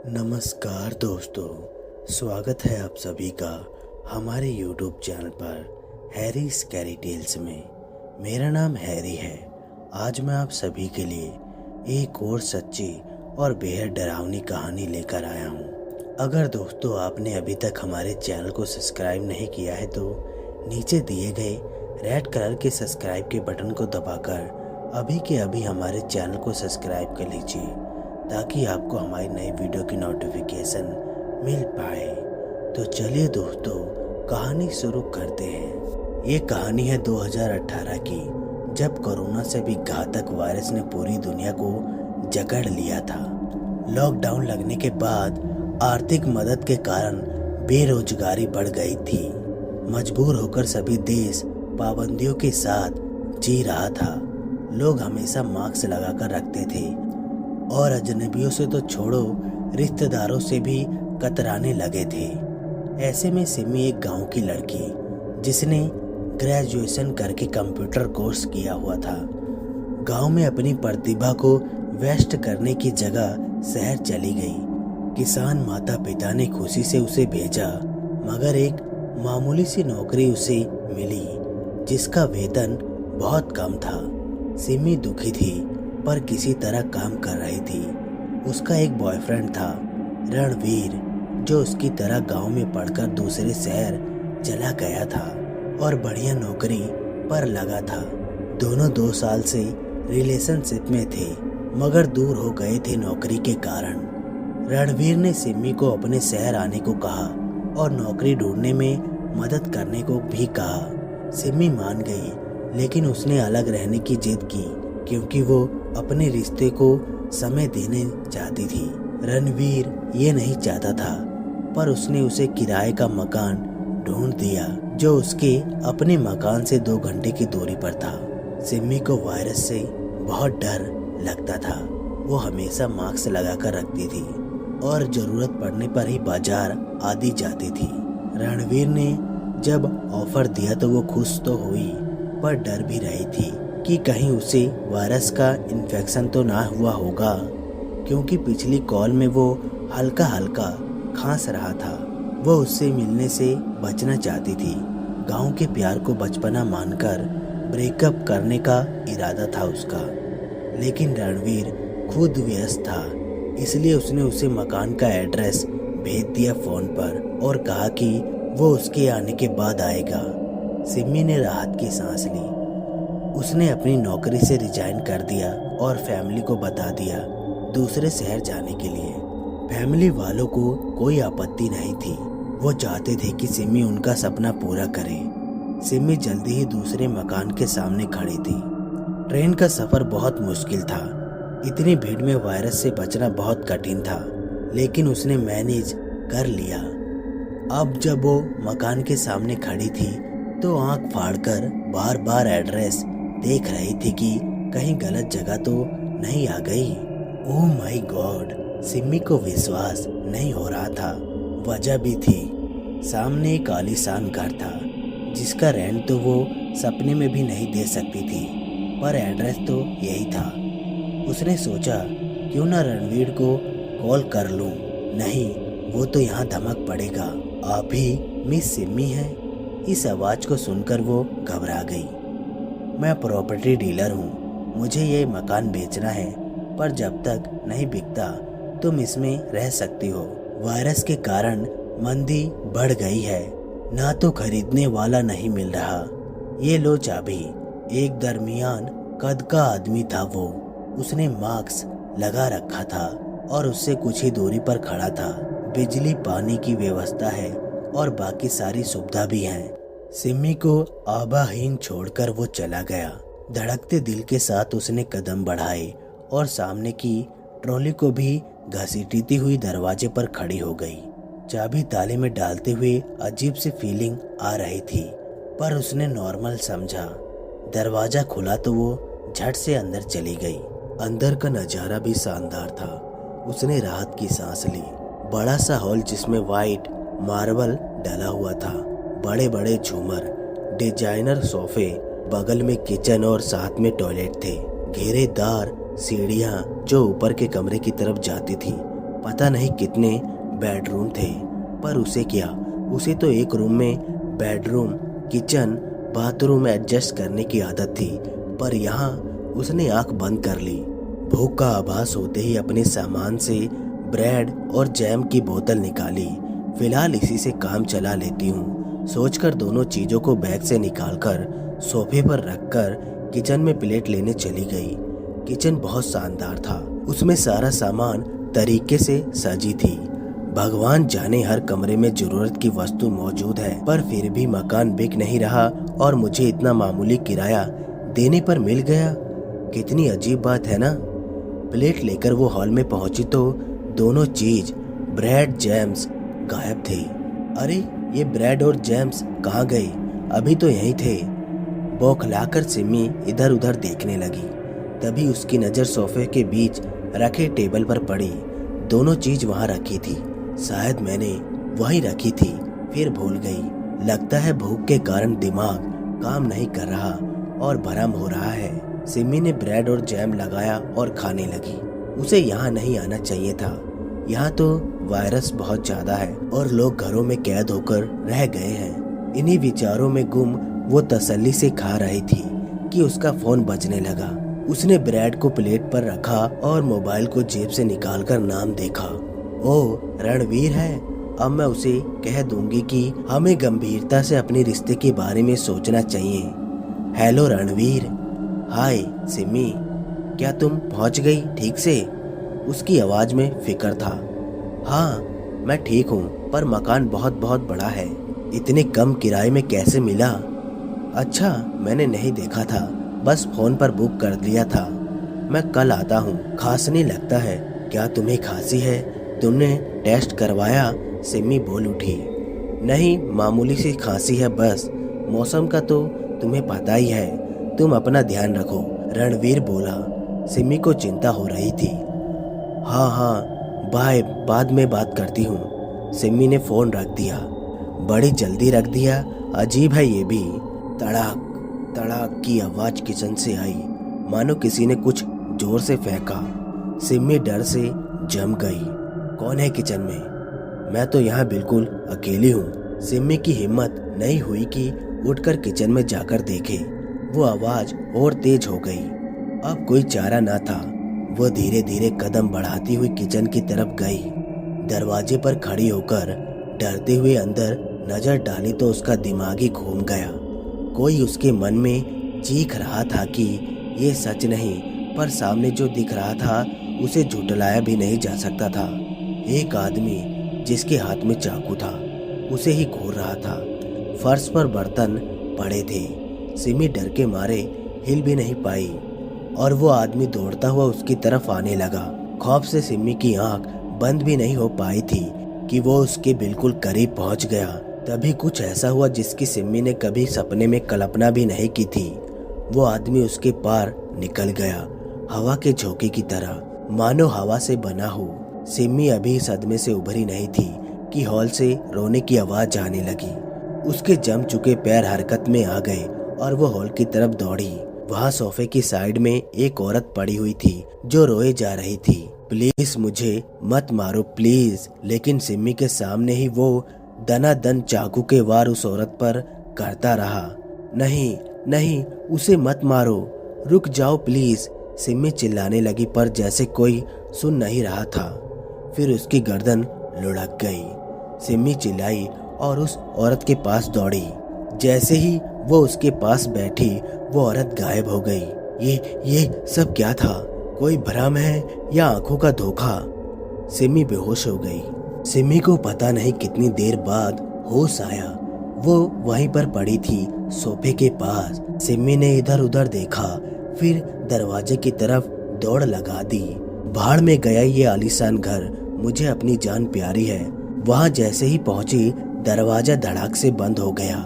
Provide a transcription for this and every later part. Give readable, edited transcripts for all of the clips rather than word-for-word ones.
नमस्कार दोस्तों, स्वागत है आप सभी का हमारे YouTube चैनल पर हैरी स्कैरी टेल्स में। मेरा नाम हैरी है। आज मैं आप सभी के लिए एक और सच्ची और बेहद डरावनी कहानी लेकर आया हूँ। अगर दोस्तों आपने अभी तक हमारे चैनल को सब्सक्राइब नहीं किया है तो नीचे दिए गए रेड कलर के सब्सक्राइब के बटन को दबाकर अभी के अभी हमारे चैनल को सब्सक्राइब कर लीजिए ताकि आपको हमारी नई वीडियो की नोटिफिकेशन मिल पाए। तो चलिए दोस्तों, कहानी शुरू करते हैं। ये कहानी है 2018 की, जब कोरोना से भी घातक वायरस ने पूरी दुनिया को जकड़ लिया था। लॉकडाउन लगने के बाद आर्थिक मदद के कारण बेरोजगारी बढ़ गई थी। मजबूर होकर सभी देश पाबंदियों के साथ जी रहा था। लोग हमेशा मास्क लगाकर रखते थे और अजनबियों से तो छोड़ो, रिश्तेदारों से भी कतराने लगे थे। ऐसे में सिमी एक गांव की लड़की, जिसने ग्रेजुएशन करके कंप्यूटर कोर्स किया हुआ था, गांव में अपनी प्रतिभा को वेस्ट करने की जगह शहर चली गई। किसान माता पिता ने खुशी से उसे भेजा, मगर एक मामूली सी नौकरी उसे मिली जिसका वेतन बहुत कम था। सिमी दुखी थी पर किसी तरह काम कर रही थी। उसका एक बॉयफ्रेंड था, रणवीर, जो उसकी तरह गांव में पढ़कर दूसरे शहर चला गया था और बढ़िया नौकरी पर लगा था। दोनों 2 साल से रिलेशनशिप में थे, मगर दूर हो गए थे नौकरी के कारण। रणवीर ने सिमी को अपने शहर आने को कहा और नौकरी ढूंढने में मदद करने को भी कहा। सिमी मान गई, लेकिन उसने अलग रहने की जिद की क्योंकि वो अपने रिश्ते को समय देने चाहती थी। रणवीर ये नहीं चाहता था, पर उसने उसे किराए का मकान ढूंढ दिया जो उसके अपने मकान से 2 घंटे की दूरी पर था। सिमी को वायरस से बहुत डर लगता था। वो हमेशा मास्क लगाकर रखती थी और जरूरत पड़ने पर ही बाजार आदि जाती थी। रणवीर ने जब ऑफर दिया तो वो खुश तो हुई, पर डर भी रही थी कि कहीं उसे वायरस का इन्फेक्शन तो ना हुआ होगा, क्योंकि पिछली कॉल में वो हल्का हल्का खांस रहा था। वो उससे मिलने से बचना चाहती थी। गांव के प्यार को बचपना मानकर ब्रेकअप करने का इरादा था उसका, लेकिन रणवीर खुद व्यस्त था, इसलिए उसने उसे मकान का एड्रेस भेज दिया फोन पर और कहा कि वो उसके आने के बाद आएगा। सिमी ने राहत की सांस ली। उसने अपनी नौकरी से रिजाइन कर दिया और फैमिली को बता दिया दूसरे शहर जाने के लिए। फैमिली वालों को कोई आपत्ति नहीं थी। वो चाहते थे कि सिमी उनका सपना पूरा करे। सिमी जल्दी ही दूसरे मकान के सामने खड़ी थी। ट्रेन का सफर बहुत मुश्किल था। इतनी भीड़ में वायरस से बचना बहुत कठिन था, लेकिन उसने मैनेज कर लिया। अब जब वो मकान के सामने खड़ी थी तो आंख फाड़कर बार बार एड्रेस देख रही थी कि कहीं गलत जगह तो नहीं आ गई। ओह माय गॉड, सिमी को विश्वास नहीं हो रहा था। वजह भी थी। सामने एक आलीशान घर था जिसका रेंट तो वो सपने में भी नहीं दे सकती थी, पर एड्रेस तो यही था। उसने सोचा, क्यों ना रणवीर को कॉल कर लूं। नहीं, वो तो यहाँ धमक पड़ेगा। आप ही मिस सिमी हैं? इस आवाज को सुनकर वो घबरा गई। मैं प्रॉपर्टी डीलर हूँ, मुझे ये मकान बेचना है, पर जब तक नहीं बिकता तुम इसमें रह सकती हो। वायरस के कारण मंदी बढ़ गई है, ना तो खरीदने वाला नहीं मिल रहा। ये लो चाबी। एक दरमियान कद का आदमी था वो। उसने मास्क लगा रखा था और उससे कुछ ही दूरी पर खड़ा था। बिजली पानी की व्यवस्था है और बाकी सारी सुविधा भी है। सिमी को आबाहीन छोड़कर वो चला गया। धड़कते दिल के साथ उसने कदम बढ़ाए और सामने की ट्रॉली को भी घसीटती हुई दरवाजे पर खड़ी हो गई। चाबी ताले में डालते हुए अजीब सी फीलिंग आ रही थी, पर उसने नॉर्मल समझा। दरवाजा खुला तो वो झट से अंदर चली गई। अंदर का नजारा भी शानदार था। उसने राहत की सांस ली। बड़ा सा हॉल जिसमें वाइट मार्बल डला हुआ था, बड़े बड़े झूमर, डिजाइनर सोफे, बगल में किचन और साथ में टॉयलेट थे। घेरेदार सीढ़ियां जो ऊपर के कमरे की तरफ जाती थी, पता नहीं कितने बेडरूम थे, पर उसे क्या, उसे तो एक रूम में बेडरूम, किचन, बाथरूम एडजस्ट करने की आदत थी। पर यहाँ उसने आंख बंद कर ली। भूख का आभास होते ही अपने सामान से ब्रेड और जैम की बोतल निकाली। फिलहाल इसी से काम चला लेती हूँ, सोचकर दोनों चीजों को बैग से निकालकर सोफे पर रखकर किचन में प्लेट लेने चली गई। किचन बहुत शानदार था, उसमें सारा सामान तरीके से सजी थी। भगवान जाने हर कमरे में जरूरत की वस्तु मौजूद है, पर फिर भी मकान बिक नहीं रहा और मुझे इतना मामूली किराया देने पर मिल गया। कितनी अजीब बात है ना। प्लेट लेकर वो हॉल में पहुंची तो दोनों चीज, ब्रेड जैम्स, गायब थे। अरे ये ब्रेड और जैम्स कहाँ गए? अभी तो यहीं थे। बौखलाकर सिमी इधर उधर देखने लगी। तभी उसकी नजर सोफे के बीच रखे टेबल पर पड़ी। दोनों चीज वहां रखी थी। शायद मैंने वहीं रखी थी, फिर भूल गई। लगता है भूख के कारण दिमाग काम नहीं कर रहा और भ्रम हो रहा है। सिमी ने ब्रेड और जैम लगाया और खाने लगी। उसे यहाँ नहीं आना चाहिए था। यहाँ तो वायरस बहुत ज्यादा है और लोग घरों में कैद होकर रह गए हैं। इन्हीं विचारों में गुम वो तसल्ली से खा रही थी कि उसका फोन बजने लगा। उसने ब्रेड को प्लेट पर रखा और मोबाइल को जेब से निकालकर नाम देखा। ओह, रणवीर है। अब मैं उसे कह दूंगी कि हमें गंभीरता से अपने रिश्ते के बारे में सोचना चाहिए। हेलो रणवीर। हाय सिमी, क्या तुम पहुंच गई ठीक से? उसकी आवाज में फिक्र था। हाँ मैं ठीक हूँ, पर मकान बहुत बहुत बड़ा है। इतने कम किराए में कैसे मिला? अच्छा, मैंने नहीं देखा था, बस फोन पर बुक कर लिया था। मैं कल आता हूँ। खांसने लगता है। क्या तुम्हें खांसी है? तुमने टेस्ट करवाया? सिमी बोल उठी। नहीं, मामूली सी खांसी है बस। मौसम का तो तुम्हें पता ही है। तुम अपना ध्यान रखो, रणवीर बोला। सिमी को चिंता हो रही थी। हाँ हाँ बाय, बाद में बात करती हूँ। सिमी ने फोन रख दिया। बड़ी जल्दी रख दिया, अजीब है ये भी। तड़ाक तड़ाक की आवाज किचन से आई, मानो किसी ने कुछ जोर से फेंका। सिमी डर से जम गई। कौन है किचन में? मैं तो यहाँ बिल्कुल अकेली हूँ। सिमी की हिम्मत नहीं हुई कि उठकर किचन में जाकर देखे। वो आवाज और तेज हो गई। अब कोई चारा ना था। वो धीरे धीरे कदम बढ़ाती हुई किचन की तरफ गई। दरवाजे पर खड़ी होकर डरते हुए अंदर नजर डाली तो उसका दिमाग ही घूम गया। कोई उसके मन में चीख रहा था कि ये सच नहीं, पर सामने जो दिख रहा था उसे झुठलाया भी नहीं जा सकता था। एक आदमी जिसके हाथ में चाकू था उसे ही घूर रहा था। फर्श पर बर्तन पड़े थे। सिमी डर के मारे हिल भी नहीं पाई और वो आदमी दौड़ता हुआ उसकी तरफ आने लगा। खौफ से सिमी की आंख बंद भी नहीं हो पाई थी कि वो उसके बिल्कुल करीब पहुंच गया। तभी कुछ ऐसा हुआ जिसकी सिमी ने कभी सपने में कल्पना भी नहीं की थी। वो आदमी उसके पार निकल गया, हवा के झोंके की तरह, मानो हवा से बना हो। सिमी अभी सदमे से उभरी नहीं थी कि हॉल से रोने की आवाज आने लगी। उसके जम चुके पैर हरकत में आ गए और वो हॉल की तरफ दौड़ी। वहाँ सोफे की साइड में एक औरत पड़ी हुई थी जो रोए जा रही थी। प्लीज मुझे मत मारो प्लीज। लेकिन सिमी के सामने ही वो दनादन चाकू के वार उस औरत पर करता रहा। नहीं नहीं, उसे मत मारो, रुक जाओ प्लीज। सिमी चिल्लाने लगी पर जैसे कोई सुन नहीं रहा था। फिर उसकी गर्दन लुढ़क गई। सिमी चिल्लाई और उस औरत के पास दौड़ी। जैसे ही वो उसके पास बैठी वो औरत गायब हो गई। ये सब क्या था? कोई भ्रम है या आंखों का धोखा? सिमी बेहोश हो गई। सिमी को पता नहीं कितनी देर बाद होश आया। वो वहीं पर पड़ी थी सोफे के पास। सिमी ने इधर उधर देखा, फिर दरवाजे की तरफ दौड़ लगा दी। भाड़ में गया ये आलीशान घर, मुझे अपनी जान प्यारी है। वहां जैसे ही पहुंची दरवाजा धड़ाक से बंद हो गया।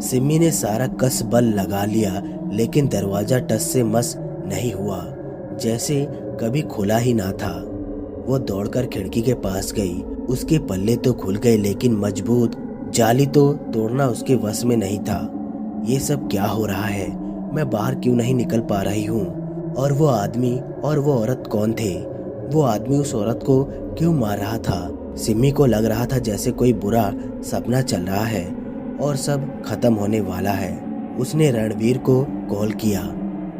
सिमी ने सारा कस बल लगा लिया लेकिन दरवाजा टस से मस नहीं हुआ, जैसे कभी खुला ही ना था। वो दौड़कर खिड़की के पास गई। उसके पल्ले तो खुल गए लेकिन मजबूत जाली तो तोड़ना उसके वश में नहीं था। ये सब क्या हो रहा है? मैं बाहर क्यों नहीं निकल पा रही हूँ? और वो आदमी और वो औरत कौन थे? वो आदमी उस औरत को क्यों मार रहा था। सिमी को लग रहा था जैसे कोई बुरा सपना चल रहा है और सब खत्म होने वाला है। उसने रणवीर को कॉल किया।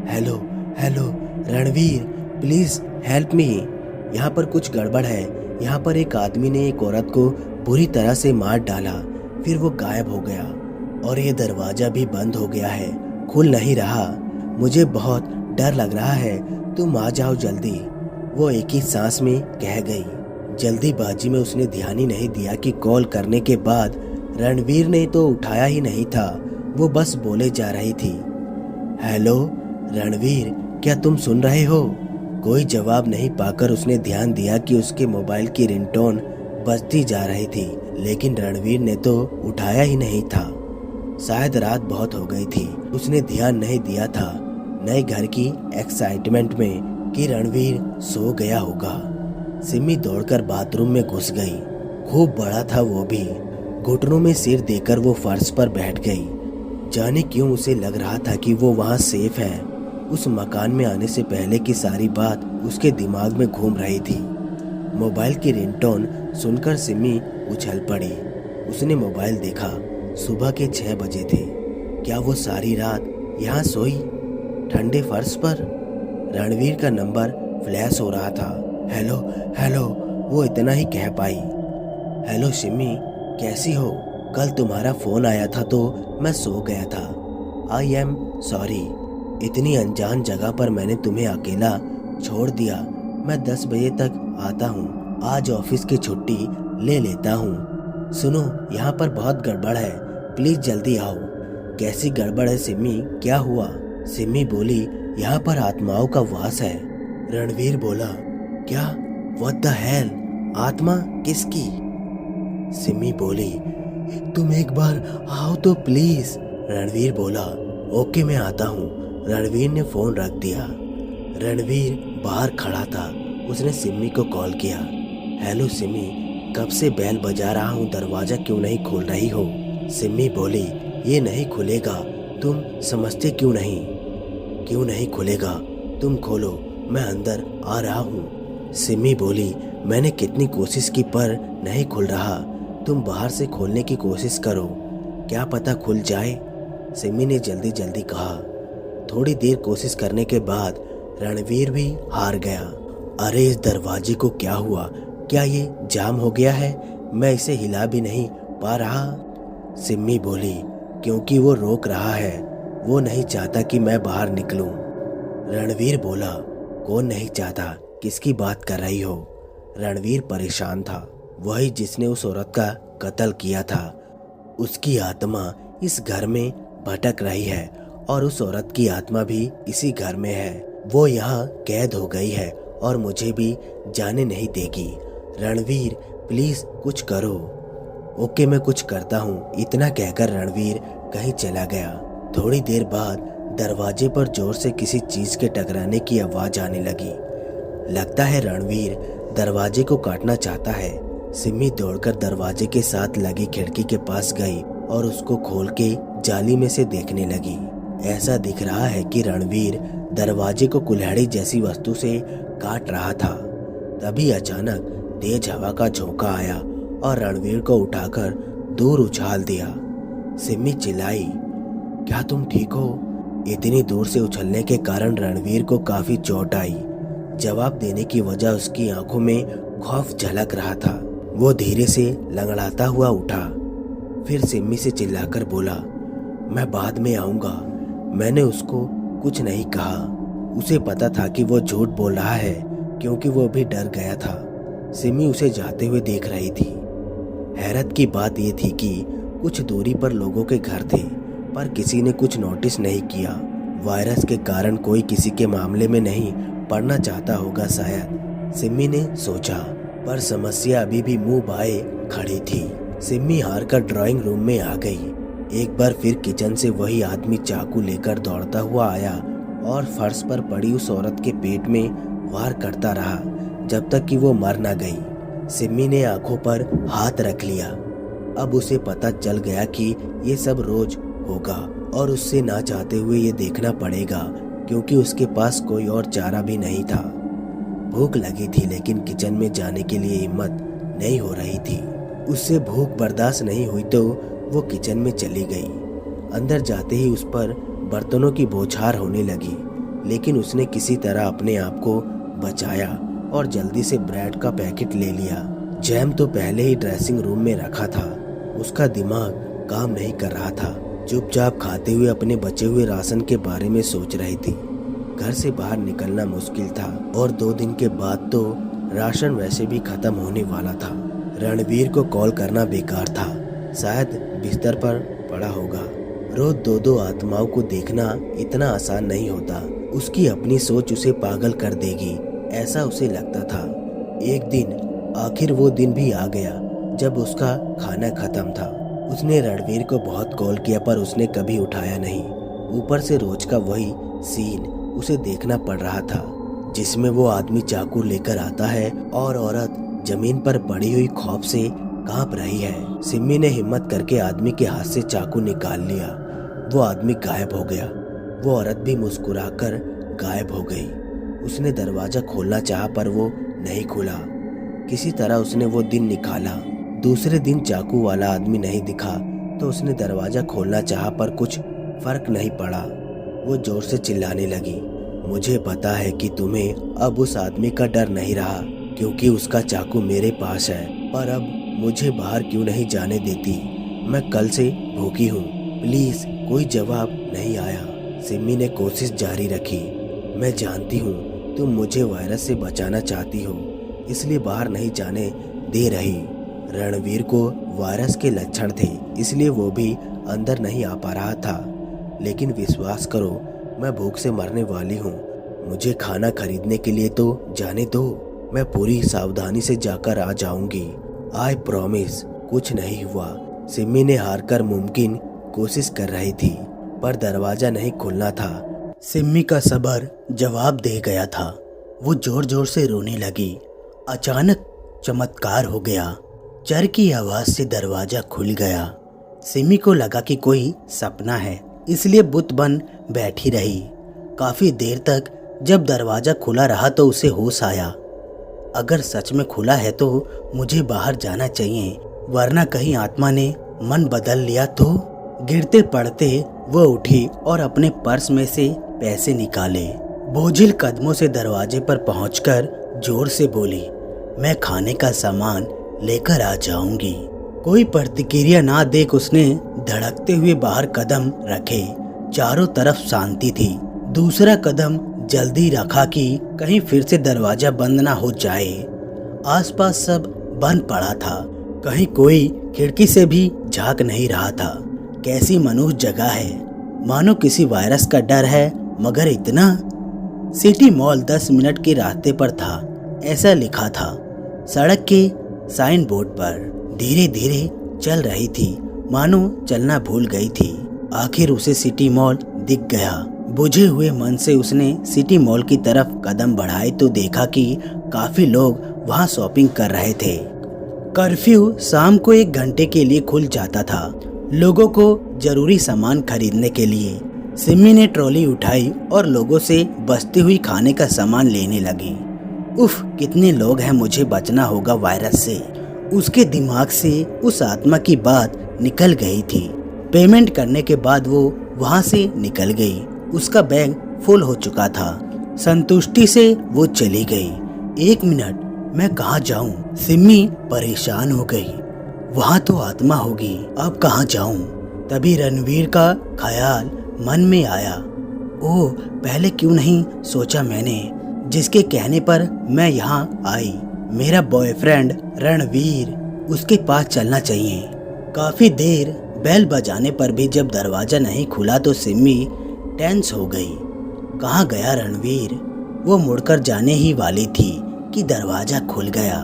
Hello hello Ranveer, please help me, यहाँ पर कुछ गड़बड़ है। यहाँ पर एक आदमी ने एक औरत को बुरी तरह से मार डाला, फिर वो गायब हो गया और ये दरवाजा भी बंद हो गया है, खुल नहीं रहा। मुझे बहुत डर लग रहा है, तुम आ जाओ जल्दी, वो एक ही सांस में कह गई। जल्दीबाजी में उसने ध्यान ही नहीं दिया कि कॉल करने के बाद रणवीर ने तो उठाया ही नहीं था, वो बस बोले जा रही थी। हेलो रणवीर, क्या तुम सुन रहे हो? कोई जवाब नहीं पाकर उसने ध्यान दिया कि उसके मोबाइल की रिंगटोन बजती जा रही थी, लेकिन रणवीर ने तो उठाया ही नहीं था। शायद रात बहुत हो गई थी, उसने ध्यान नहीं दिया था नए घर की एक्साइटमेंट में कि रणवीर सो गया होगा। सिमी दौड़कर बाथरूम में घुस गई, खूब बड़ा था वो भी। घुटनों में सिर देकर वो फर्श पर बैठ गई। जाने क्यों उसे लग रहा था कि वो वहाँ सेफ है। उस मकान में आने से पहले की सारी बात उसके दिमाग में घूम रही थी। मोबाइल की रिंगटोन सुनकर सिमी उछल पड़ी। उसने मोबाइल देखा, सुबह के 6 बजे थे। क्या वो सारी रात यहाँ सोई, ठंडे फर्श पर? रणवीर का नंबर फ्लैश हो रहा था। हेलो हेलो, वो इतना ही कह पाई। हेलो सिमी, कैसी हो? कल तुम्हारा फोन आया था तो मैं सो गया था। आई एम सॉरी, इतनी अनजान जगह पर मैंने तुम्हें अकेला छोड़ दिया। मैं 10 बजे तक आता हूँ, आज ऑफिस की छुट्टी ले लेता हूँ। सुनो, यहाँ पर बहुत गड़बड़ है, प्लीज जल्दी आओ। कैसी गड़बड़ है सिमी, क्या हुआ? सिमी बोली, यहाँ पर आत्माओं का वास है। रणवीर बोला, क्या? What the hell? आत्मा किसकी? सिमी बोली, तुम एक बार आओ तो प्लीज। रणवीर बोला, ओके मैं आता हूँ। रणवीर ने फोन रख दिया। रणवीर बाहर खड़ा था, उसने सिमी को कॉल किया। हेलो सिमी, कब से बेल बजा रहा हूँ, दरवाजा क्यों नहीं खोल रही हो? सिमी बोली, ये नहीं खुलेगा, तुम समझते क्यों नहीं? क्यों नहीं खुलेगा? तुम खोलो, मैं अंदर आ रहा हूँ। सिमी बोली, मैंने कितनी कोशिश की पर नहीं खुल रहा, तुम बाहर से खोलने की कोशिश करो, क्या पता खुल जाए। सिमी ने जल्दी जल्दी कहा। थोड़ी देर कोशिश करने के बाद रणवीर भी हार गया। अरे इस दरवाजे को क्या हुआ? क्या ये जाम हो गया है? मैं इसे हिला भी नहीं पा रहा। सिमी बोली, क्योंकि वो रोक रहा है, वो नहीं चाहता कि मैं बाहर निकलूं। रणवीर बोला, कौन नहीं चाहता? किसकी बात कर रही हो? रणवीर परेशान था। वही जिसने उस औरत का कत्ल किया था, उसकी आत्मा इस घर में भटक रही है और उस औरत की आत्मा भी इसी घर में है। वो यहाँ कैद हो गई है और मुझे भी जाने नहीं देगी। रणवीर प्लीज कुछ करो। ओके मैं कुछ करता हूँ, इतना कहकर रणवीर कहीं चला गया। थोड़ी देर बाद दरवाजे पर जोर से किसी चीज के टकराने की आवाज आने लगी। लगता है रणवीर दरवाजे को काटना चाहता है। सिमी दौड़कर दरवाजे के साथ लगी खिड़की के पास गई और उसको खोल के जाली में से देखने लगी। ऐसा दिख रहा है कि रणवीर दरवाजे को कुल्हाड़ी जैसी वस्तु से काट रहा था। तभी अचानक तेज हवा का झोंका आया और रणवीर को उठाकर दूर उछाल दिया। सिमी चिल्लाई, क्या तुम ठीक हो? इतनी दूर से उछलने के कारण रणवीर को काफी चोट आई। जवाब देने की वजह उसकी आंखों में खौफ झलक रहा था। वो धीरे से लंगड़ाता हुआ उठा, फिर सिमी से चिल्लाकर बोला, मैं बाद में आऊंगा। मैंने उसको कुछ नहीं कहा। उसे पता था कि वो झूठ बोल रहा है क्योंकि वो भी डर गया था। सिमी उसे जाते हुए देख रही थी। हैरत की बात यह थी कि कुछ दूरी पर लोगों के घर थे, पर किसी ने कुछ नोटिस नहीं किया। वायरस के कारण कोई किसी के मामले में नहीं पड़ना चाहता होगा शायद, सिमी ने सोचा। पर समस्या अभी भी मुंह बाए खड़ी थी। सिमी हार कर ड्राइंग रूम में आ गई। एक बार फिर किचन से वही आदमी चाकू लेकर दौड़ता हुआ आया और फर्श पर पड़ी उस औरत के पेट में वार करता रहा जब तक कि वो मर न गई। सिमी ने आंखों पर हाथ रख लिया। अब उसे पता चल गया कि ये सब रोज होगा और उससे ना चाहते हुए ये देखना पड़ेगा, क्योंकि उसके पास कोई और चारा भी नहीं था। भूख लगी थी लेकिन किचन में जाने के लिए हिम्मत नहीं हो रही थी। उससे भूख बर्दाश्त नहीं हुई तो वो किचन में चली गई। अंदर जाते ही उस पर बर्तनों की बौछार होने लगी, लेकिन उसने किसी तरह अपने आप को बचाया और जल्दी से ब्रेड का पैकेट ले लिया। जैम तो पहले ही ड्रेसिंग रूम में रखा था। उसका दिमाग काम नहीं कर रहा था। चुपचाप खाते हुए अपने बचे हुए राशन के बारे में सोच रही थी। घर से बाहर निकलना मुश्किल था और 2 दिन के बाद तो राशन वैसे भी खत्म होने वाला था। रणवीर को कॉल करना बेकार था, शायद बिस्तर पर पड़ा होगा। रोज 2 आत्माओं को देखना इतना आसान नहीं होता। उसकी अपनी सोच उसे पागल कर देगी, ऐसा उसे लगता था। एक दिन आखिर वो दिन भी आ गया जब उसका खाना खत्म था। उसने रणवीर को बहुत कॉल किया पर उसने कभी उठाया नहीं। ऊपर से रोज का वही सीन उसे देखना पड़ रहा था, जिसमें वो आदमी चाकू लेकर आता है और औरत जमीन पर पड़ी हुई खौफ से कांप रही है। सिम्मी ने हिम्मत करके आदमी के हाथ से चाकू निकाल लिया। वो आदमी गायब हो गया। वो औरत भी मुस्कुराकर गायब हो गई। उसने दरवाजा खोलना चाहा पर वो नहीं खुला। किसी तरह उसने वो दिन निकाला। दूसरे दिन चाकू वाला आदमी नहीं दिखा तो उसने दरवाजा खोलना चाहा पर कुछ फर्क नहीं पड़ा। वो जोर से चिल्लाने लगी, मुझे पता है कि तुम्हें अब उस आदमी का डर नहीं रहा क्योंकि उसका चाकू मेरे पास है, पर अब मुझे बाहर क्यों नहीं जाने देती? मैं कल से भूखी हूँ, प्लीज। कोई जवाब नहीं आया। सिम्मी ने कोशिश जारी रखी, मैं जानती हूँ तुम मुझे वायरस से बचाना चाहती हो, इसलिए बाहर नहीं जाने दे रही। रणवीर को वायरस के लक्षण थे, इसलिए वो भी अंदर नहीं आ पा रहा था। लेकिन विश्वास करो, मैं भूख से मरने वाली हूँ। मुझे खाना खरीदने के लिए तो जाने दो। मैं पूरी सावधानी से जाकर आ जाऊंगी। I promise. कुछ नहीं हुआ। सिम्मी ने हारकर मुमकिन कोशिश कर रही थी, पर दरवाजा नहीं खुलना था। सिम्मी का सब्र जवाब दे गया था। वो जोर जोर से रोने लगी। अचानक चमत्कार हो गया। चर की आवाज से दरवाजा खुल गया। सिमी को लगा कि कोई सपना है, इसलिए बुत बन बैठी रही। काफी देर तक जब दरवाजा खुला रहा तो उसे होश आया, अगर सच में खुला है तो मुझे बाहर जाना चाहिए, वरना कहीं आत्मा ने मन बदल लिया तो। गिरते पड़ते वो उठी और अपने पर्स में से पैसे निकाले। बोझिल कदमों से दरवाजे पर पहुंचकर जोर से बोली, मैं खाने का सामान लेकर आ जाऊंगी। कोई प्रतिक्रिया ना देख उसने धड़कते हुए बाहर कदम रखे। चारों तरफ शांति थी। दूसरा कदम जल्दी रखा कि कहीं फिर से दरवाजा बंद ना हो जाए। आसपास सब बंद पड़ा था, कहीं कोई खिड़की से भी झांक नहीं रहा था। कैसी मनहूस जगह है, मानो किसी वायरस का डर है, मगर इतना। सिटी मॉल 10 मिनट के रास्ते पर था, ऐसा लिखा था सड़क के साइन बोर्ड पर। धीरे धीरे चल रही थी, मानो चलना भूल गई थी। आखिर उसे सिटी मॉल दिख गया। बुझे हुए मन से उसने सिटी मॉल की तरफ कदम बढ़ाए तो देखा कि काफी लोग वहां शॉपिंग कर रहे थे। कर्फ्यू शाम को 1 घंटे के लिए खुल जाता था, लोगों को जरूरी सामान खरीदने के लिए। सिम्मी ने ट्रॉली उठाई और लोगों से बचती हुई खाने का सामान लेने लगी। उफ, कितने लोग हैं, मुझे बचना होगा वायरस से। उसके दिमाग से उस आत्मा की बात निकल गई थी। पेमेंट करने के बाद वो वहां से निकल गई। उसका बैंक फुल हो चुका था। संतुष्टि से वो चली गई। 1 मिनट, मैं कहाँ जाऊं? सिम्मी परेशान हो गई। वहां तो आत्मा होगी, अब कहाँ जाऊं? तभी रणवीर का ख्याल मन में आया। ओह, पहले क्यों नहीं सोचा मैंने, जिसके कहने पर मैं यहाँ आई। मेरा बॉयफ्रेंड रणवीर, उसके पास चलना चाहिए। काफी देर बेल बजाने पर भी जब दरवाजा नहीं खुला तो सिम्मी टेंस हो गई। कहाँ गया रणवीर? वो मुड़कर जाने ही वाली थी कि दरवाजा खुल गया।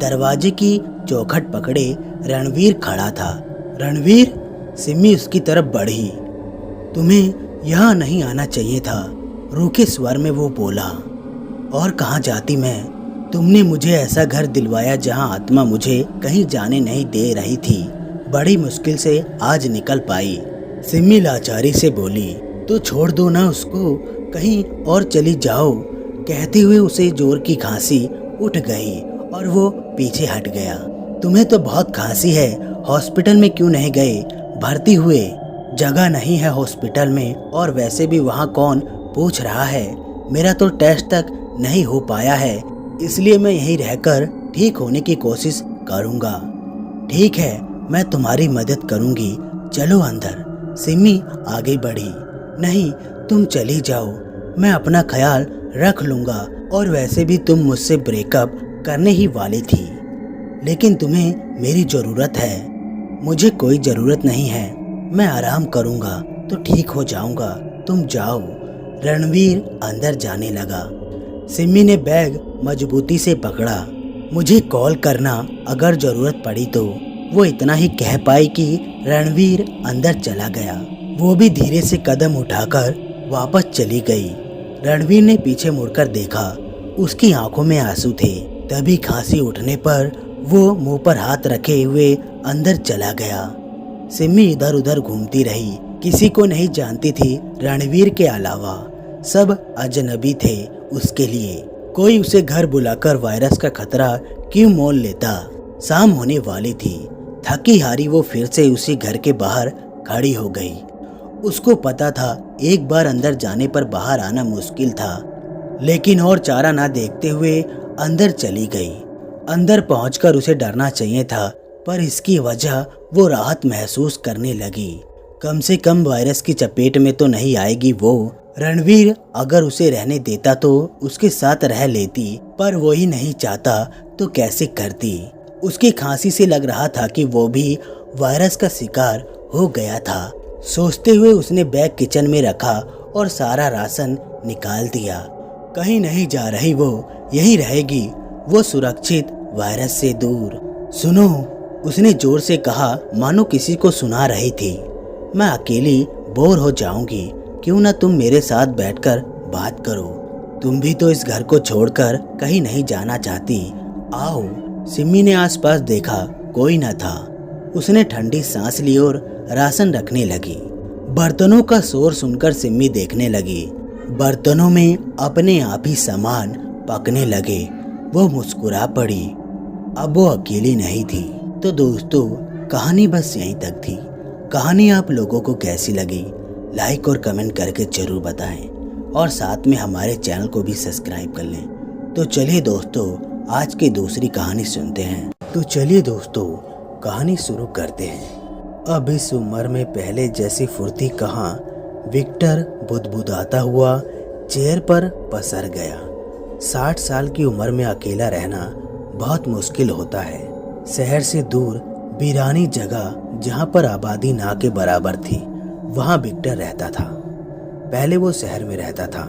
दरवाजे की चौखट पकड़े रणवीर खड़ा था। रणवीर? सिम्मी उसकी तरफ बढ़ी। तुम्हें यहाँ नहीं आना चाहिए था, रूखे स्वर में वो बोला। और कहाँ जाती मैं? तुमने मुझे ऐसा घर दिलवाया जहाँ आत्मा मुझे कहीं जाने नहीं दे रही थी। बड़ी मुश्किल से आज निकल पाई। सिम्मी लाचारी से बोली, तो छोड़ दो ना उसको, कहीं और चली जाओ। कहते हुए उसे जोर की खांसी उठ गई और वो पीछे हट गया। तुम्हें तो बहुत खांसी है, हॉस्पिटल में क्यों नहीं गए? भर्ती हुए? जगह नहीं है हॉस्पिटल में, और वैसे भी वहाँ कौन पूछ रहा है? मेरा तो टेस्ट तक नहीं हो पाया है, इसलिए मैं यहीं रहकर ठीक होने की कोशिश करूँगा। ठीक है, मैं तुम्हारी मदद करूँगी, चलो अंदर। सिमी आगे बढ़ी। नहीं, तुम चली जाओ, मैं अपना ख्याल रख लूँगा, और वैसे भी तुम मुझसे ब्रेकअप करने ही वाली थी, लेकिन तुम्हें मेरी ज़रूरत है। मुझे कोई ज़रूरत नहीं है, मैं आराम करूँगा तो ठीक हो जाऊँगा, तुम जाओ। रणवीर अंदर जाने लगा। सिमी ने बैग मजबूती से पकड़ा। मुझे कॉल करना अगर ज़रूरत पड़ी तो। वो इतना ही कह पाई कि रणवीर अंदर चला गया। वो भी धीरे से कदम उठाकर वापस चली गई। रणवीर ने पीछे मुड़कर देखा, उसकी आंखों में आंसू थे। तभी खांसी उठने पर वो मुंह पर हाथ रखे हुए अंदर चला गया। सिमी इधर उधर घूमती रही, किसी को नहीं जानती थी रणवीर के अलावा। सब अजनबी थे उसके लिए। कोई उसे घर बुलाकर वायरस का खतरा क्यों मोल लेता? शाम होने वाली थी। थकी हारी वो फिर से उसी घर के बाहर खड़ी हो गई। उसको पता था एक बार अंदर जाने पर बाहर आना मुश्किल था, लेकिन और चारा ना देखते हुए अंदर चली गई। अंदर पहुंचकर उसे डरना चाहिए था, पर इसकी वजह वो राहत महसूस करने लगी। कम से कम वायरस की चपेट में तो नहीं आएगी वो। रणवीर अगर उसे रहने देता तो उसके साथ रह लेती, पर वो ही नहीं चाहता तो कैसे करती। उसकी खांसी से लग रहा था कि वो भी वायरस का शिकार हो गया था। सोचते हुए उसने बैग किचन में रखा और सारा राशन निकाल दिया। कहीं नहीं जा रही वो, यहीं रहेगी, वो सुरक्षित, वायरस से दूर। सुनो, उसने जोर से कहा, मानो किसी को सुना रही थी। मैं अकेली बोर हो जाऊंगी, क्यों ना तुम मेरे साथ बैठकर बात करो। तुम भी तो इस घर को छोड़कर कहीं नहीं जाना चाहती। आओ। सिमी ने आसपास देखा, कोई न था। उसने ठंडी सांस ली और राशन रखने लगी। बर्तनों का शोर सुनकर सिमी देखने लगी। बर्तनों में अपने आप ही सामान पकने लगे। वो मुस्कुरा पड़ी। अब वो अकेली नहीं थी। तो दोस्तों, कहानी बस यहीं तक थी। कहानी आप लोगों को कैसी लगी लाइक और कमेंट करके जरूर बताएं, और साथ में हमारे चैनल को भी सब्सक्राइब कर लें। तो चलिए दोस्तों, आज की दूसरी कहानी सुनते हैं। तो चलिए दोस्तों, कहानी शुरू करते हैं। अब इस उम्र में पहले जैसी फुर्ती कहाँ। विक्टर बुदबुदाता हुआ चेयर पर पसर गया। 60 साल की उम्र में अकेला रहना बहुत मुश्किल होता है। शहर से दूर वीरानी जगह जहाँ पर आबादी ना के बराबर थी, वहाँ विक्टर रहता था। पहले वो शहर में रहता था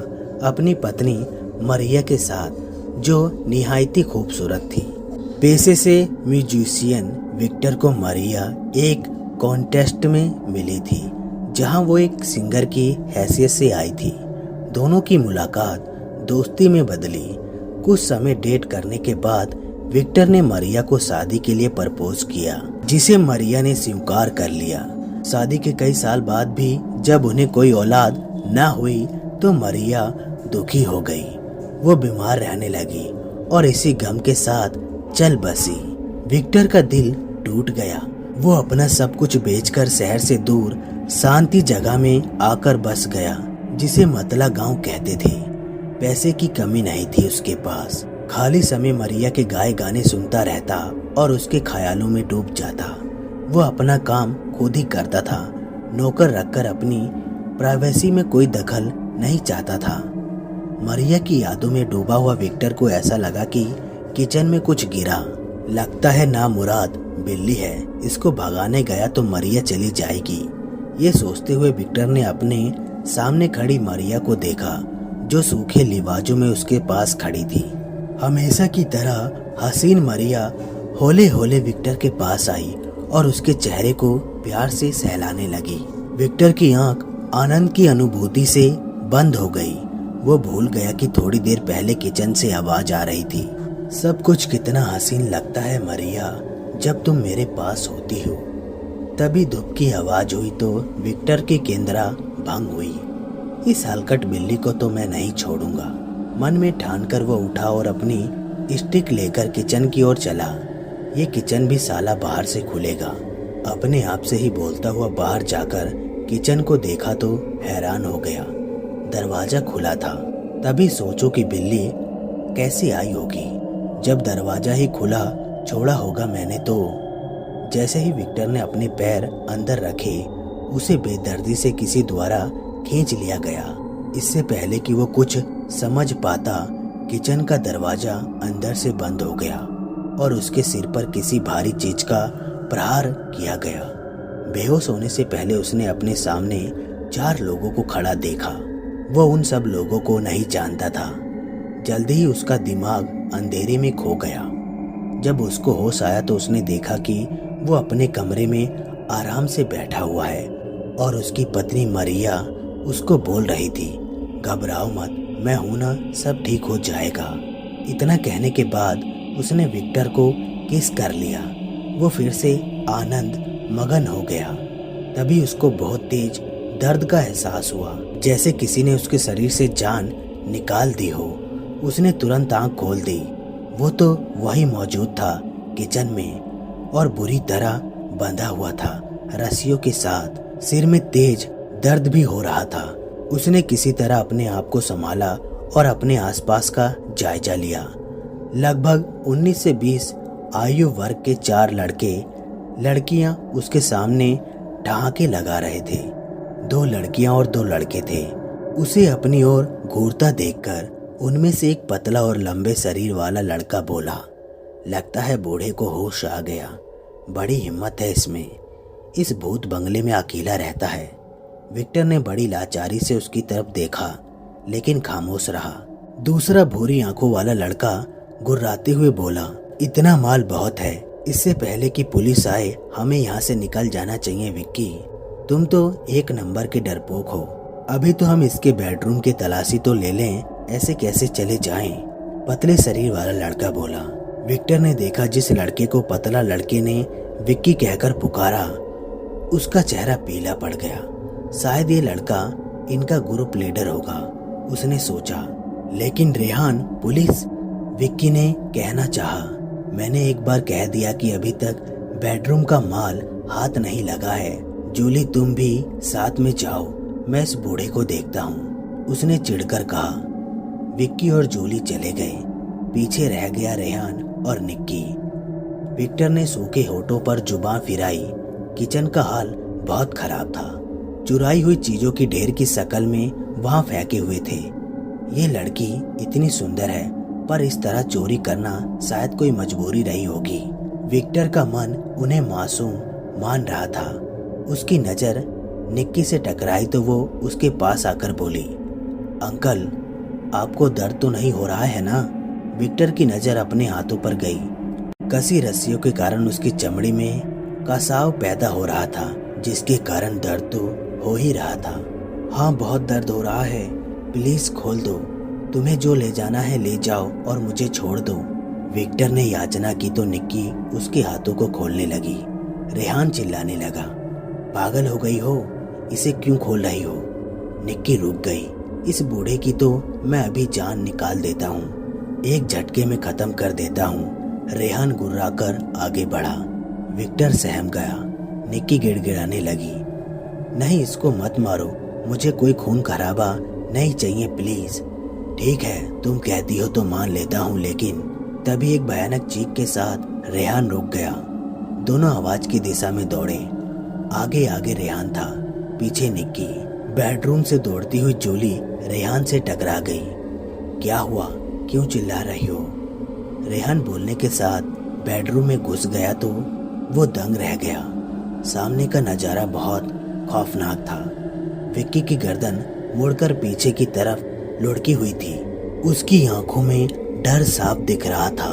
अपनी पत्नी मरिया के साथ, जो निहायती खूबसूरत थी। पेशे से म्यूजिशियन विक्टर को मरिया एक कॉन्टेस्ट में मिली थी, जहां वो एक सिंगर की हैसियत से आई थी। दोनों की मुलाकात दोस्ती में बदली। कुछ समय डेट करने के बाद विक्टर ने मरिया को शादी के लिए प्रपोज किया, जिसे मरिया ने स्वीकार कर लिया। शादी के कई साल बाद भी जब उन्हें कोई औलाद न हुई तो मरिया दुखी हो गई। वो बीमार रहने लगी और इसी गम के साथ चल बसी। विक्टर का दिल टूट गया। वो अपना सब कुछ बेचकर शहर से दूर शांति जगह में आकर बस गया, जिसे मतला गांव कहते थे। पैसे की कमी नहीं थी उसके पास। खाली समय मरिया के गाए गाने सुनता रहता और उसके ख्यालों में डूब जाता। वो अपना काम खुद ही करता था। नौकर रखकर अपनी प्राइवेसी में कोई दखल नहीं चाहता था। मरिया की यादों में डूबा हुआ विक्टर को ऐसा लगा कि किचन में कुछ गिरा। लगता है नामुराद बिल्ली है, इसको भगाने गया तो मरिया चली जाएगी। ये सोचते हुए विक्टर ने अपने सामने खड़ी मरिया को देखा, जो सूखे लिबाजों में उसके पास खड़ी थी। हमेशा की तरह हसीन मरिया होले होले विक्टर के पास आई और उसके चेहरे को प्यार से सहलाने लगी। विक्टर की आंख आनंद की अनुभूति से बंद हो गई। वो भूल गया कि थोड़ी देर पहले किचन से आवाज आ रही थी। सब कुछ कितना हसीन लगता है मरिया, जब तुम मेरे पास होती हो। तभी धूप की आवाज हुई तो विक्टर की केंद्रा भंग हुई। इस हलकट बिल्ली को तो मैं नहीं छोड़ूंगा। मन में ठानकर वो उठा और अपनी स्टिक लेकर किचन की ओर चला। ये किचन भी साला बाहर से खुलेगा। अपने आप से ही बोलता हुआ बाहर जाकर किचन को देखा तो हैरान हो गया। दरवाजा खुला था। तभी सोचो कि बिल्ली कैसे आई होगी। जब दरवाजा ही खुला छोड़ा होगा मैंने तो। जैसे ही विक्टर ने अपने पैर अंदर रखे, उसे बेदर्दी से किसी द्वारा खींच लिया गया। इससे पहले कि वो कुछ समझ पाता, किचन का दरवाजा अंदर से बंद हो गया और उसके सिर पर किसी भारी चीज का प्रहार किया गया। बेहोश होने से पहले उसने अपने सामने 4 लोगों को खड़ा देखा। वो उन सब लोगों को नहीं जानता था। जल्दी ही उसका दिमाग अंधेरे में खो गया। जब उसको होश आया तो उसने देखा कि वो अपने कमरे में आराम से बैठा हुआ है और उसकी पत्नी मरिया उसको बोल रही थी, घबराओ मत, मैं हूं ना, सब ठीक हो जाएगा। इतना कहने के बाद उसने विक्टर को किस कर लिया। वो फिर से आनंद मगन हो गया। तभी उसको बहुत तेज दर्द का एहसास हुआ, जैसे किसी ने उसके शरीर से जान निकाल दी हो। उसने तुरंत आंख खोल दी। वो तो वही मौजूद था किचन में और बुरी तरह बंधा हुआ था रस्सियों के साथ। सिर में तेज दर्द भी हो रहा था। उसने किसी तरह अपने आप को संभाला और अपने आसपास का जायजा लिया। लगभग 19 से 20 आयु वर्ग के 4 लड़के लड़कियां उसके सामने ठहाके लगा रहे थे। 2 लड़कियां और 2 लड़के थे। उसे अपनी ओर घूरता देखकर उनमें से एक पतला और लंबे शरीर वाला लड़का बोला, लगता है बूढ़े को होश आ गया। बड़ी हिम्मत है इसमें। इस भूत बंगले में अकेला रहता है। विक्टर ने बड़ी लाचारी से उसकी तरफ देखा, लेकिन खामोश रहा। दूसरा भूरी आंखों वाला लड़का गुर्राते हुए बोला, इतना माल बहुत है। इससे पहले कि पुलिस आए हमें यहाँ से निकल जाना चाहिए विक्की। तुम तो 1 नंबर के डरपोक हो। अभी तो हम इसके बेडरूम की तलाशी तो ले लें, ऐसे कैसे चले जाएं? पतले शरीर वाला लड़का बोला। विक्टर ने देखा जिस लड़के को पतला लड़के ने विक्की कहकर पुकारा, उसका चेहरा पीला पड़ गया। शायद ये लड़का इनका ग्रुप लीडर होगा, उसने सोचा। लेकिन रेहान, पुलिस, विक्की ने कहना चाहा। मैंने एक बार कह दिया कि अभी तक बेडरूम का माल हाथ नहीं लगा है। जूली, तुम भी साथ में जाओ, मैं इस बूढ़े को देखता हूँ, उसने चिढ़कर कहा। विक्की और जूली चले गए। पीछे रह गया रेहान और निक्की। विक्टर ने सूखे होठों पर जुबान फिराई। किचन का हाल बहुत खराब था। चुराई हुई चीजों की ढेर की शक्ल में वहां फेंके हुए थे। ये लड़की इतनी सुंदर है, पर इस तरह चोरी करना शायद कोई मजबूरी रही होगी। विक्टर का मन उन्हें मासूम मान रहा था। उसकी नजर निक्की से टकराई तो वो उसके पास आकर बोली, अंकल, आपको दर्द तो नहीं हो रहा है ना? विक्टर की नजर अपने हाथों पर गई। कसी रस्सियों के कारण उसकी चमड़ी में कसाव पैदा हो रहा था, जिसके कारण दर्द तो हो ही रहा था। हाँ, बहुत दर्द हो रहा है, प्लीज खोल दो। तुम्हें जो ले जाना है ले जाओ और मुझे छोड़ दो। विक्टर ने याचना की तो निक्की उसके हाथों को खोलने लगी। रेहान चिल्लाने लगा, पागल हो गई हो, इसे क्यों खोल रही हो? निक्की रुक गई। इस बूढ़े की तो मैं अभी जान निकाल देता हूँ, एक झटके में खत्म कर देता हूँ। रेहान गुर्राकर आगे बढ़ा। विक्टर सहम गया। निक्की गिड़गिड़ाने लगी, नहीं, इसको मत मारो, मुझे कोई खून खराबा नहीं चाहिए, प्लीज। ठीक है, तुम कहती हो तो मान लेता हूँ, लेकिन तभी एक भयानक चीख के साथ रेहान रुक गया। दोनों आवाज की दिशा में दौड़े। आगे आगे रेहान था, पीछे निक्की। बेडरूम से दौड़ती हुई जूली रेहान से टकरा गई। क्या हुआ, क्यों चिल्ला रही हो? रेहान बोलने के साथ बेडरूम में घुस गया तो वो दंग रह गया। सामने का नजारा बहुत खौफनाक था। विक्की की गर्दन मुड़कर पीछे की तरफ लुढ़की हुई थी। उसकी आंखों में डर साफ दिख रहा था।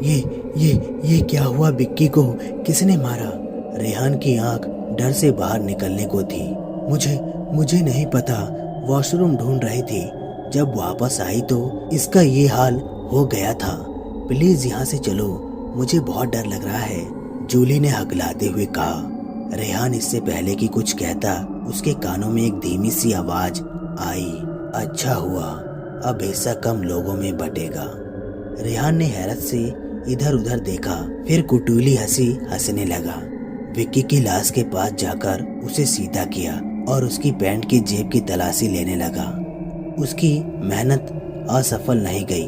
ये क्या हुआ? विक्की को किसने मारा? रेहान की आंख डर से बाहर निकलने को थी। मुझे नहीं पता, वॉशरूम ढूंढ रही थी। जब वापस आई तो इसका ये हाल हो गया था। प्लीज यहाँ से चलो, मुझे बहुत डर लग रहा है, जूली ने हकलाते हुए कहा। रेहान इससे पहले कि कुछ कहता, उसके कानों में एक धीमी सी आवाज आई, अच्छा हुआ अब हिस्सा कम लोगों में बटेगा। रेहान ने हैरत से इधर उधर देखा, फिर कुटुली हंसी हंसने लगा। विक्की की लाश के पास जाकर उसे सीधा किया और उसकी पैंट की जेब की तलाशी लेने लगा। उसकी मेहनत असफल नहीं गई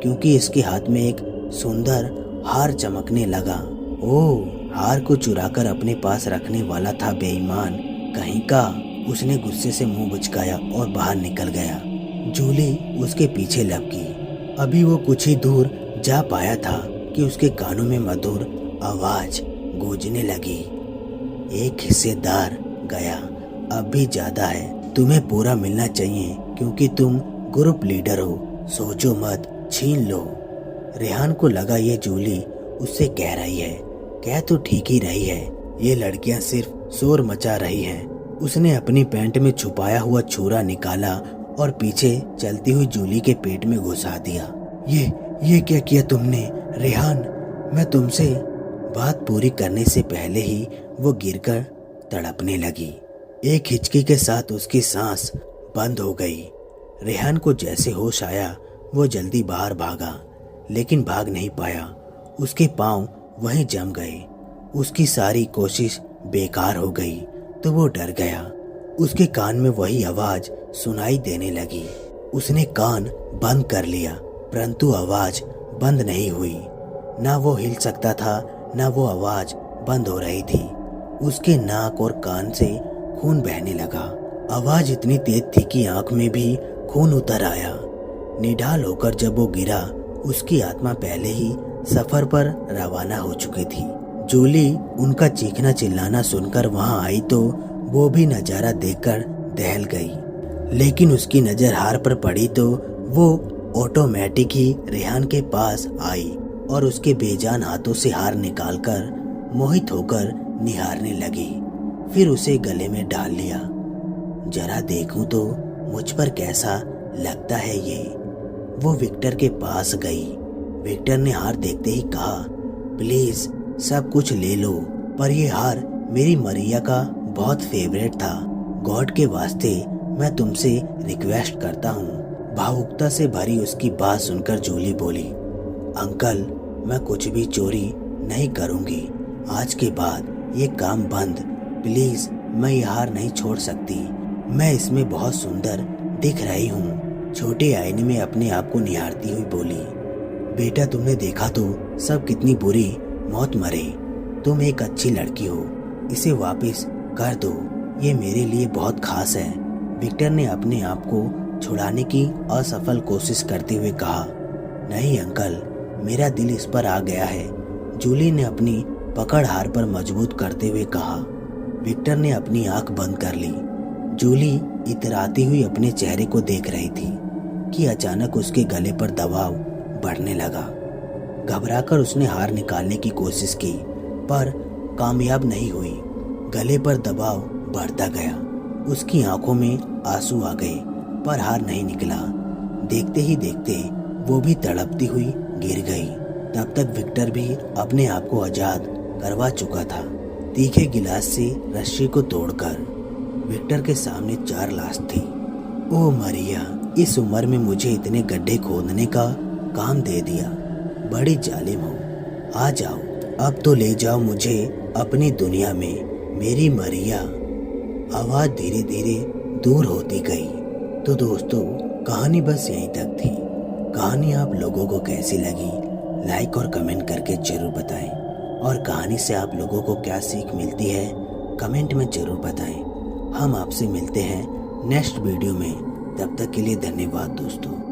क्योंकि इसके हाथ में एक सुंदर हार चमकने लगा। ओह, हार को चुराकर अपने पास रखने वाला था बेईमान कहीं का। उसने गुस्से से मुंह बुचकाया और बाहर निकल गया। जूली उसके पीछे लपकी। अभी वो कुछ ही दूर जा पाया था कि उसके कानों में मधुर आवाज गूंजने लगी। एक हिस्सेदार गया, अब भी ज्यादा है। तुम्हें पूरा मिलना चाहिए क्योंकि तुम ग्रुप लीडर हो। सोचो मत, छीन लो। रेहान को लगा ये जूली उससे कह रही है। कह तो ठीक ही रही है, ये लड़कियां सिर्फ शोर मचा रही हैं। उसने अपनी पैंट में छुपाया हुआ छुरा निकाला और पीछे चलती हुई जूली के पेट में घुसा दिया। ये क्या किया तुमने रेहान? मैं तुमसे। बात पूरी करने से पहले ही वो गिरकर तड़पने लगी। एक हिचकी के साथ उसकी सांस बंद हो गई। रेहान को जैसे होश आया वो जल्दी बाहर भागा, लेकिन भाग नहीं पाया। उसके पांव वहीं जम गए। उसकी सारी कोशिश बेकार हो गई तो वो डर गया। उसके कान में वही आवाज सुनाई देने लगी। उसने कान बंद कर लिया, परंतु आवाज बंद नहीं हुई। ना वो हिल सकता था, ना वो आवाज बंद हो रही थी। उसके नाक और कान से खून बहने लगा। आवाज इतनी तेज थी कि आंख में भी खून उतर आया। निढाल होकर जब वो गिरा, उसकी आत्मा पहले ही सफर पर रवाना हो चुकी थी। जूली उनका चीखना चिल्लाना सुनकर वहां आई तो वो भी नजारा देखकर दहल गई। लेकिन उसकी नजर हार पर पड़ी तो वो ऑटोमेटिक ही रेहान के पास आई और उसके बेजान हाथों से हार निकालकर मोहित होकर निहारने लगी। फिर उसे गले में डाल लिया। जरा देखूं तो मुझ पर कैसा लगता है ये। वो विक्टर के पास गई। विक्टर ने हार देखते ही कहा, प्लीज सब कुछ ले लो, पर ये हार मेरी मरिया का बहुत फेवरेट था। गॉड के वास्ते मैं तुमसे रिक्वेस्ट करता हूँ। भावुकता से भरी उसकी बात सुनकर जूली बोली, अंकल मैं कुछ भी चोरी नहीं करूँगी। आज के बाद ये काम बंद। प्लीज, मैं ये हार नहीं छोड़ सकती। मैं इसमें बहुत सुंदर दिख रही हूँ। छोटे आईने में अपने आप को निहारती हुई बोली, बेटा तुमने देखा तो सब कितनी बुरी मौत मरे। तुम एक अच्छी लड़की हो, इसे वापस कर दो, ये मेरे लिए बहुत खास है। विक्टर ने अपने आप को छुड़ाने की असफल कोशिश करते हुए कहा, नहीं अंकल, मेरा दिल इस पर आ गया है। जूली ने अपनी पकड़ हार पर मजबूत करते हुए कहा। विक्टर ने अपनी आंख बंद कर ली। जूली इतराती हुई अपने चेहरे को देख रही थी कि अचानक उसके गले पर दबाव बढ़ने लगा। घबराकर उसने हार निकालने की कोशिश की, पर कामयाब नहीं हुई। गले पर दबाव बढ़ता गया। उसकी आंखों में आंसू आ गए, पर हार नहीं निकला। देखते ही देखते वो भी तड़पती हुई गिर गई। तब तक विक्टर भी अपने आप को आजाद करवा चुका था, तीखे गिलास से रस्सी को तोड़कर। विक्टर के सामने 4 लाश थी। ओ मरिया, इस उम्र में मुझे इतने गड्ढे खोदने का काम दे दिया। बड़ी जालिम हो। आ जाओ, अब तो ले जाओ मुझे अपनी दुनिया में, मेरी मरिया। आवाज धीरे धीरे दूर होती गई। तो दोस्तों, कहानी बस यहीं तक थी। कहानी आप लोगों को कैसी लगी लाइक और कमेंट करके जरूर बताएं, और कहानी से आप लोगों को क्या सीख मिलती है कमेंट में जरूर बताएं। हम आपसे मिलते हैं नेक्स्ट वीडियो में। तब तक के लिए धन्यवाद दोस्तों।